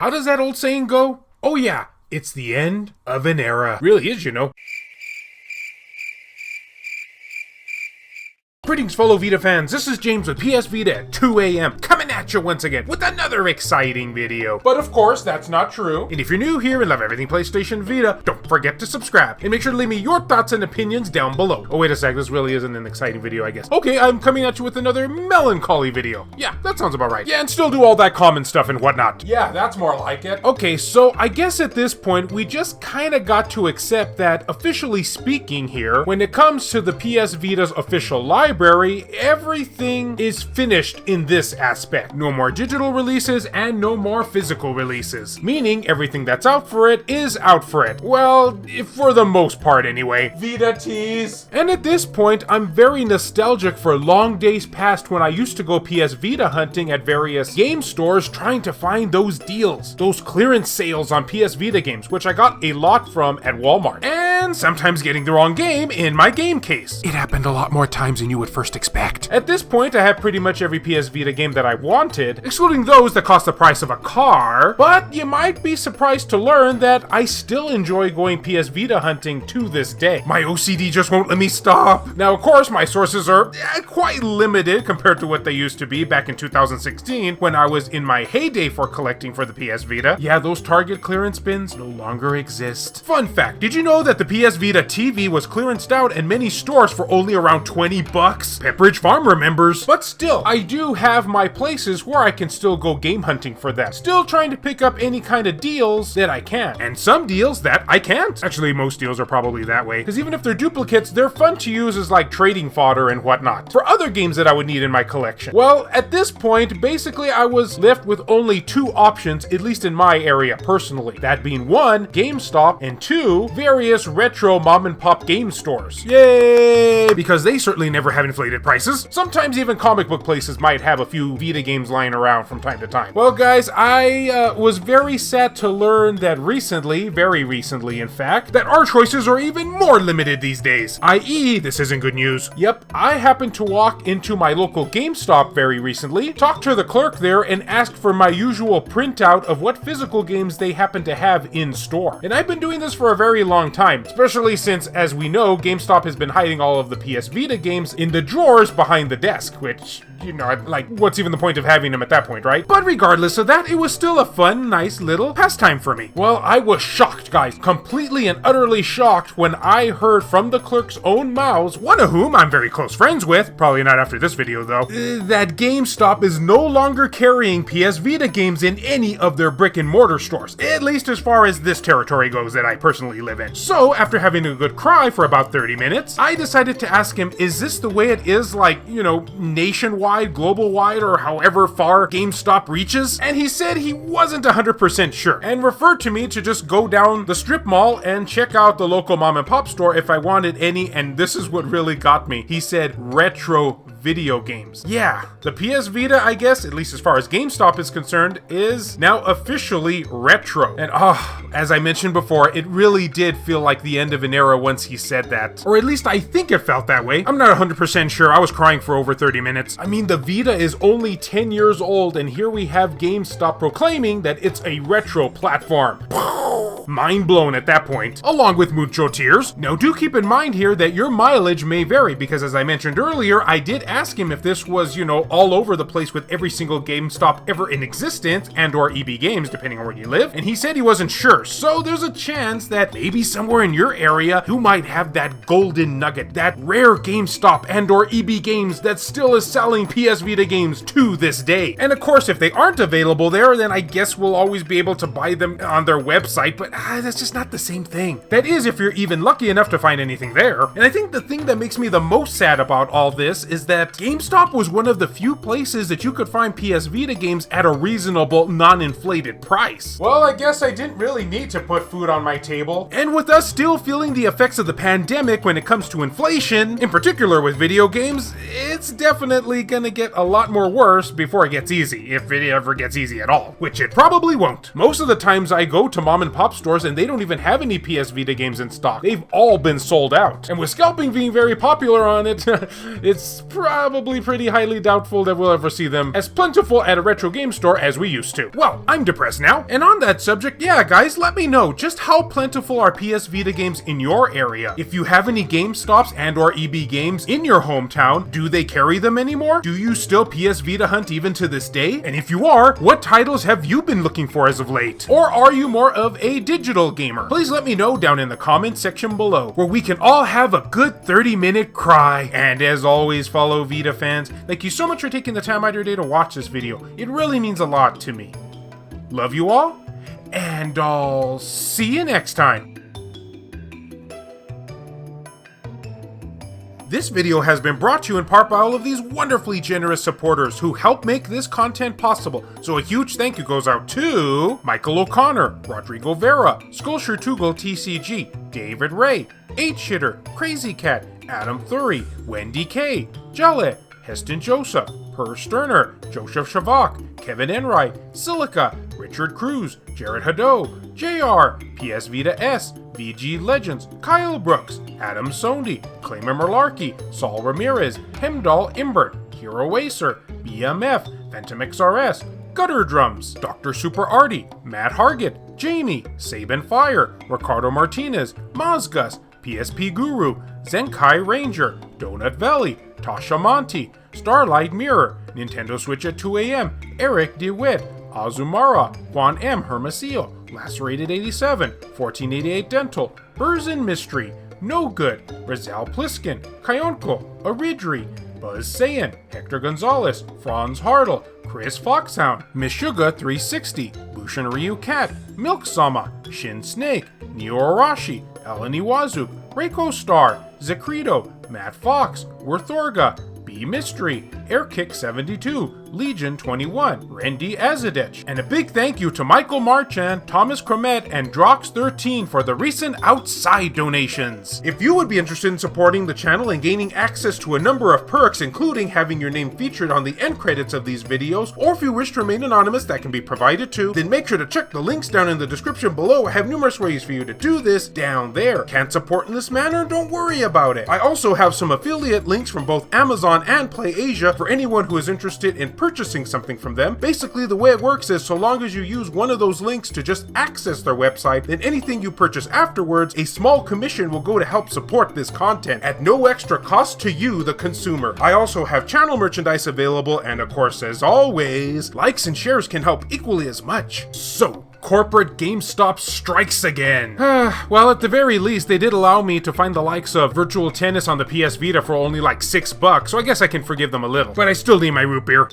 How does that old saying go? Oh yeah, it's the end of an era. Really is, you know. Greetings fellow Vita fans, this is James with PS Vita at 2 a.m. coming at you once again with another exciting video. But of course, that's not true. And if you're new here and love everything PlayStation Vita, don't forget to subscribe. And make sure to leave me your thoughts and opinions down below. Oh wait a sec, this really isn't an exciting video, I guess. Okay, I'm coming at you with another melancholy video. Yeah, that sounds about right. Yeah, and still do all that common stuff and whatnot. Yeah, that's more like it. Okay, so I guess at this point, we just kinda got to accept that, officially speaking here, when it comes to the PS Vita's official library, everything is finished in this aspect. No more digital releases and no more physical releases. Meaning everything that's out for it is out for it. Well, for the most part anyway. Vita tease. And at this point, I'm very nostalgic for long days past when I used to go PS Vita hunting at various game stores trying to find those deals. Those clearance sales on PS Vita games, which I got a lot from at Walmart. And sometimes getting the wrong game in my game case. It happened a lot more times than you would first expect. At this point, I have pretty much every PS Vita game that I wanted, excluding those that cost the price of a car, but you might be surprised to learn that I still enjoy going PS Vita hunting to this day. My OCD just won't let me stop. Now, of course, my sources are quite limited compared to what they used to be back in 2016 when I was in my heyday for collecting for the PS Vita. Yeah, those Target clearance bins no longer exist. Fun fact, did you know that the PS Vita TV was clearanced out in many stores for only around 20 bucks? Pepperidge Farm remembers. But still, I do have my places where I can still go game hunting for them. Still trying to pick up any kind of deals that I can. And some deals that I can't. Actually, most deals are probably that way. Because even if they're duplicates, they're fun to use as like trading fodder and whatnot. For other games that I would need in my collection. Well, at this point, basically I was left with only two options, at least in my area personally. That being one, Gamestop, and two, various retro mom and pop game stores. Yay! Because they certainly never have inflated prices. Sometimes even comic book places might have a few Vita games lying around from time to time. Well guys, I was very sad to learn that recently, very recently in fact, that our choices are even more limited these days. I.e., this isn't good news. Yep, I happened to walk into my local GameStop very recently, talk to the clerk there and ask for my usual printout of what physical games they happen to have in store. And I've been doing this for a very long time, especially since, as we know, GameStop has been hiding all of the PS Vita games in the drawers behind the desk, which, you know, like, what's even the point of having them at that point, right? But regardless of that, it was still a fun, nice little pastime for me. Well, I was shocked, guys, completely and utterly shocked when I heard from the clerk's own mouths, one of whom I'm very close friends with, probably not after this video though, that GameStop is no longer carrying PS Vita games in any of their brick and mortar stores, at least as far as this territory goes that I personally live in. So, after having a good cry for about 30 minutes, I decided to ask him, is this the way it is, like, you know, nationwide, global wide, or however far GameStop reaches? And he said he wasn't 100% sure, and referred to me to just go down the strip mall and check out the local mom and pop store if I wanted any, and this is what really got me. He said retro video games. Yeah, the PS Vita, I guess, at least as far as GameStop is concerned, is now officially retro. And as I mentioned before, it really did feel like the end of an era once he said that. Or at least I think it felt that way. I'm not 100% sure. I was crying for over 30 minutes. I mean, the Vita is only 10 years old, and here we have GameStop proclaiming that it's a retro platform. Mind blown at that point, along with mucho tears. Now do keep in mind here that your mileage may vary, because as I mentioned earlier, I did ask him if this was, you know, all over the place with every single GameStop ever in existence, and or EB Games, depending on where you live, and he said he wasn't sure. So there's a chance that maybe somewhere in your area, you might have that golden nugget, that rare GameStop and or EB Games that still is selling PS Vita games to this day. And of course, if they aren't available there, then I guess we'll always be able to buy them on their website, but that's just not the same thing. That is, if you're even lucky enough to find anything there. And I think the thing that makes me the most sad about all this is that GameStop was one of the few places that you could find PS Vita games at a reasonable, non-inflated price. Well, I guess I didn't really need to put food on my table. And with us still feeling the effects of the pandemic when it comes to inflation, in particular with video games, it's definitely gonna get a lot more worse before it gets easy, if it ever gets easy at all. Which it probably won't. Most of the times I go to mom and pop stores and they don't even have any PS Vita games in stock. They've all been sold out. And with scalping being very popular on it, it's probably pretty highly doubtful that we'll ever see them as plentiful at a retro game store as we used to. Well, I'm depressed now. And on that subject, yeah guys, let me know just how plentiful are PS Vita games in your area. If you have any Gamestops and or EB Games in your hometown, do they carry them anymore? Do you still PS Vita hunt even to this day? And if you are, what titles have you been looking for as of late? Or are you more of a digital gamer? Please let me know down in the comment section below, where we can all have a good 30-minute cry. And as always, fellow Vita fans, thank you so much for taking the time out of your day to watch this video. It really means a lot to me. Love you all, and I'll see you next time. This video has been brought to you in part by all of these wonderfully generous supporters who help make this content possible. So a huge thank you goes out to Michael O'Connor, Rodrigo Vera, Skulshire Tugel TCG, David Ray, 8-Shitter, Crazy Cat, Adam Thury, Wendy K, Jellet, Heston Joseph, Per Sterner, Joseph Shavak, Kevin Enright, Silica, Richard Cruz, Jared Haddo, JR, PS Vita S, VG Legends, Kyle Brooks, Adam Sondi, Claimer Malarkey, Saul Ramirez, Hemdall Imbert, Hero Acer, BMF, Phantom XRS, Gutter Drums, Dr. Super Artie, Matt Hargett, Jamie, Saban Fire, Ricardo Martinez, Mozgus, PSP Guru, Zenkai Ranger, Donut Valley, Tasha Monty, Starlight Mirror, Nintendo Switch at 2 AM, Eric DeWitt, Azumara, Juan M. Hermosillo, Lacerated 87, 1488 Dental, Burzin Mystery, No Good, Rizal Pliskin, Kayonko, Aridri, Buzz Saiyan, Hector Gonzalez, Franz Hartle, Chris Foxhound, Mishuga 360, Bushin Ryu Cat, Milk Sama, Shin Snake, Neo Arashi, Ellen Iwazu, Reiko Star, Zecrito, Matt Fox, Worthorga, B Mystery, Airkick 72, Legion 21, Randy Azadech, and a big thank you to Michael Marchand, Thomas Cromet, and Drox13 for the recent outside donations. If you would be interested in supporting the channel and gaining access to a number of perks, including having your name featured on the end credits of these videos, or if you wish to remain anonymous, that can be provided too, then make sure to check the links down in the description below. I have numerous ways for you to do this down there. Can't support in this manner? Don't worry about it. I also have some affiliate links from both Amazon and PlayAsia for anyone who is interested in purchasing something from them. Basically, the way it works is so long as you use one of those links to just access their website, then anything you purchase afterwards, a small commission will go to help support this content at no extra cost to you, the consumer. I also have channel merchandise available, and of course, as always, likes and shares can help equally as much. So, corporate GameStop strikes again. Well, at the very least, they did allow me to find the likes of Virtual Tennis on the PS Vita for only like $6, so I guess I can forgive them a little. But I still need my root beer.